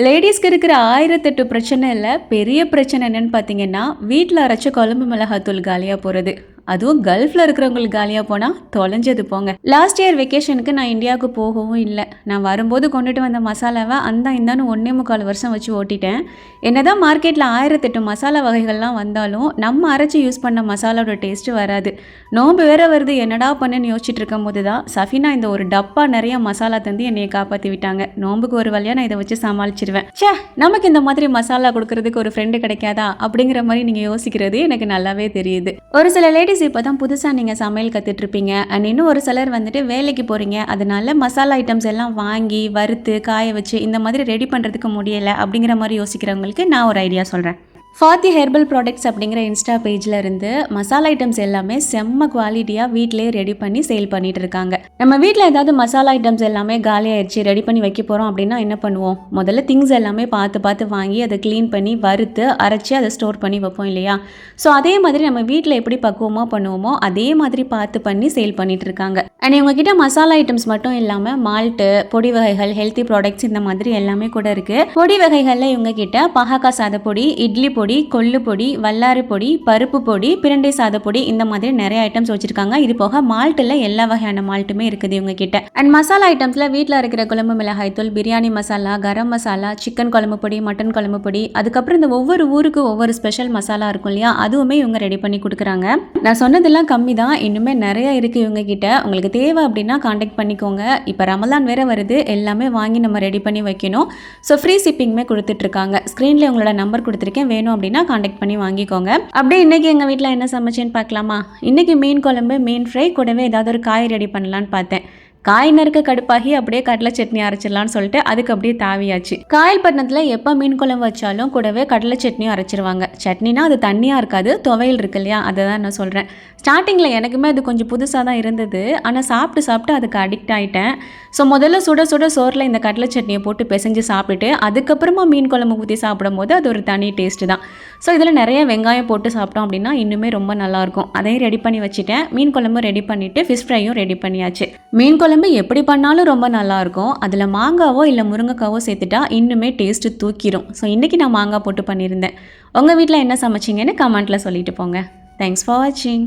லேடீஸ்க்கு இருக்கிற 1008 பிரச்சனை இல்ல. பெரிய பிரச்சனை என்னன்னு பார்த்தீங்கன்னா, வீட்ல அரைச்ச குழம்பு மிளகாத்தூள் காலியா போறது. அதுவும் கல்ஃப்ல இருக்கிறவங்களுக்கு காலியா போனா தொலைஞ்சது போங்க. லாஸ்ட் இயர் வெக்கேஷனுக்கு நான் இந்தியாவுக்கு போகவும் இல்ல. நான் வரும்போது கொண்டுட்டு வந்த மசாலாவ இந்தான்னு 1.25 வருஷம் வச்சு ஓட்டிட்டேன். என்னதான் மார்க்கெட்ல 1008 மசாலா வகைகள்லாம் வந்தாலும், நம்ம அரைச்சு யூஸ் பண்ண மசாலாவோட டேஸ்ட் வராது. நோன்பு வேற வருது, என்னடா பண்ணேன்னு யோசிச்சுட்டு இருக்கும்போது தான் சஃபினா இந்த ஒரு டப்பா நிறைய மசாலா தந்து என்னைய காப்பாற்றி விட்டாங்க. நோன்புக்கு ஒரு வழியாக நான் இதை வச்சு சமாளிச்சிருவேன். ச்சே, நமக்கு இந்த மாதிரி மசாலா கொடுக்கறதுக்கு ஒரு ஃப்ரெண்டு கிடைக்காதா அப்படிங்கிற மாதிரி நீங்கள் யோசிக்கிறது எனக்கு நல்லாவே தெரியுது. ஒரு சில லேடிஸ் இப்போ தான் புதுசாக நீங்கள் சமையல் கற்றுட்ருப்பீங்க. அண்ட் இன்னும் ஒரு சிலர் வந்துட்டு வேலைக்கு போகிறீங்க. அதனால மசாலா ஐட்டம்ஸ் எல்லாம் வாங்கி வறுத்து காய வச்சு இந்த மாதிரி ரெடி பண்ணுறதுக்கு முடியலை அப்படிங்கிற மாதிரி யோசிக்கிறவங்களுக்கு நான் ஒரு ஐடியா சொல்கிறேன். ஃபாத்தி ஹெர்பல் ப்ராடக்ட்ஸ் அப்படிங்கிற இன்ஸ்டா பேஜில் இருந்து மசாலா ஐட்டம்ஸ் எல்லாமே செம்ம குவாலிட்டியாக வீட்டிலே ரெடி பண்ணி சேல் பண்ணிட்டு இருக்காங்க. நம்ம வீட்டில் ஏதாவது மசாலா ஐட்டம்ஸ் எல்லாமே காலி ஆயிடுச்சு, ரெடி பண்ணி வைக்க போகிறோம் அப்படின்னா என்ன பண்ணுவோம்? முதல்ல திங்ஸ் எல்லாமே பார்த்து வாங்கி அதை க்ளீன் பண்ணி வறுத்து அரைச்சி அதை ஸ்டோர் பண்ணி வைப்போம் இல்லையா? ஸோ அதே மாதிரி நம்ம வீட்டில் எப்படி பக்குவமாக பண்ணுவோமோ அதே மாதிரி பார்த்து பண்ணி சேல் பண்ணிட்டு இருக்காங்க. அண்ட் இவங்ககிட்ட மசாலா ஐட்டம்ஸ் மட்டும் இல்லாமல் மால்ட்டு, பொடி வகைகள், ஹெல்த்தி ப்ராடக்ட்ஸ் இந்த மாதிரி எல்லாமே கூட இருக்குது. பொடி வகைகளில் இவங்க கிட்ட பஹாக்கா சாதப்பொடி, இட்லி பொடி, கொள்ளு பொடி, வல்லாறு பொடி, பருப்பு பொடி, பிரண்டை சாத பொடி இந்த மாதிரி நிறைய ஐட்டம்ஸ் வச்சிருக்காங்க. இது போக மால்ட்டில் எல்லா வகையான மால்ட்டுமே இருக்குது இவங்க கிட்ட. அண்ட் மசாலா ஐட்டம்ஸில் வீட்டில் இருக்கிற குழம்பு மிளகாய் தூள், பிரியாணி மசாலா, கரம் மசாலா, சிக்கன் குழம்பு பொடி, மட்டன் குழம்பு பொடி, அதுக்கப்புறம் இந்த ஒவ்வொரு ஊருக்கு ஒவ்வொரு ஸ்பெஷல் மசாலா இருக்கும் இல்லையா, அதுவுமே இவங்க ரெடி பண்ணி கொடுக்குறாங்க. நான் சொன்னதெல்லாம் கம்மி தான், இன்னுமே நிறைய இருக்குது இவங்க கிட்ட. உங்களுக்கு தேவை அப்படின்னா கான்டாக்ட் பண்ணிக்கோங்க. இப்போ ரமலான் வேற வருது, எல்லாமே வாங்கி நம்ம ரெடி பண்ணி வைக்கணும். ஸோ ஃப்ரீ ஷிப்பிங்குமே கொடுத்துட்ருக்காங்க. ஸ்க்ரீனில் உங்களோட நம்பர் கொடுத்துருக்கேன், வேணும் அப்படின்னா கான்டாக்ட் பண்ணி வாங்கிக்கோங்க. அப்படியே இன்னைக்கு எங்கள் வீட்டில் என்ன சமைச்சேன்னு பார்க்கலாமா? இன்னைக்கு மீன் குழம்பு, மீன் ஃப்ரை, கூடவே ஏதாவது ஒரு காய் ரெடி பண்ணலான்னு பார்த்தேன். காய் நறுக்க கடுப்பாகி அப்படியே கடலை சட்னி அரைச்சிடலான்னு சொல்லிட்டு அதுக்கு அப்படியே தாவியாச்சு. காயல்பட்டினத்தில் எப்போ மீன் குழம்பு வச்சாலும் கூடவே கடலை சட்னியும் அரைச்சிருவாங்க. சட்னினா அது தண்ணியாக இருக்காது, துவையல் இருக்கு இல்லையா, அதை தான் நான் சொல்கிறேன். ஸ்டார்டிங்கில் எனக்குமே அது கொஞ்சம் புதுசாக தான் இருந்தது. ஆனால் சாப்பிட்டு அதுக்கு அடிக்ட் ஆகிட்டேன். ஸோ முதல்ல சுட சுட சோறில் இந்த கடலை சட்னியை போட்டு பிசைஞ்சு சாப்பிட்டுட்டு அதுக்கப்புறமா மீன் குழம்பு ஊற்றி சாப்பிடும் போது அது ஒரு தனி டேஸ்ட்டு தான். ஸோ இதில் நிறைய வெங்காயம் போட்டு சாப்பிட்டோம் அப்படின்னா இன்னுமே ரொம்ப நல்லாயிருக்கும். அதையும் ரெடி பண்ணி வச்சுட்டேன். மீன் குழம்பு ரெடி பண்ணிவிட்டு ஃபிஷ் ஃப்ரையும் ரெடி பண்ணியாச்சு. மீன் குழம்பு எப்படி பண்ணாலும் ரொம்ப நல்லாயிருக்கும். அதில் மாங்காவோ இல்லை முருங்கைக்காவோ சேர்த்துட்டா இன்னுமே டேஸ்ட்டு தூக்கிடும். ஸோ இன்றைக்கி நான் மாங்காய் போட்டு பண்ணியிருந்தேன். உங்கள் வீட்டில் என்ன சமைச்சிங்கன்னு கமெண்ட்டில் சொல்லிட்டு போங்க. தேங்க்ஸ் ஃபார் வாட்சிங்.